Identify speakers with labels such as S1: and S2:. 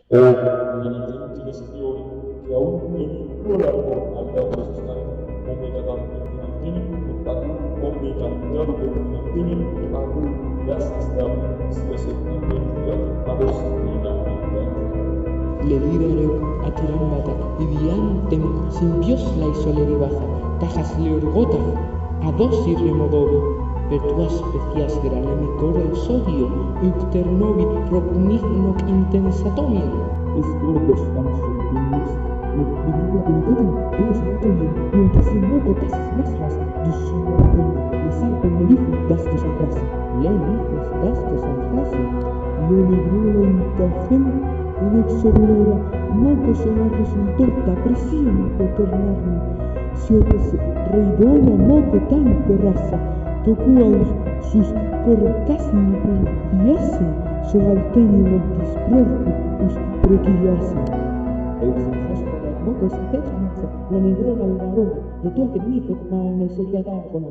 S1: Oh, penitenti le signori, che a un pecora al dato sostante, come cadavere finaltini, a cui come cambiato finaltini, a cui gracias dable, sia se amenitat, a vos
S2: Le vidareu a tirambata, viviantem simpios la isole baja, tajas leorgota, a dos y remodovi, per tuas specias granemi coro sodio, ucter novi prognignoc intensatomia.
S3: Escordos amsortinis, et vigila penitentem, Deus notoiem, nuotasim tasas masras, dussuatem, lesalpem melifum dastos ambrasi.
S2: Lenifes dastos antrasi,
S3: Lenegro in cafem, in exovenera, moco sonar resultota presium paternarmi, siotes reidona moco tante rasa, tocuaus sus corcasni perdiasen, soalteni montis prorcupus prequiasen.
S2: euxinfosfora mocos tetanza, la negrona al varón, de tu que nifet mal ne se con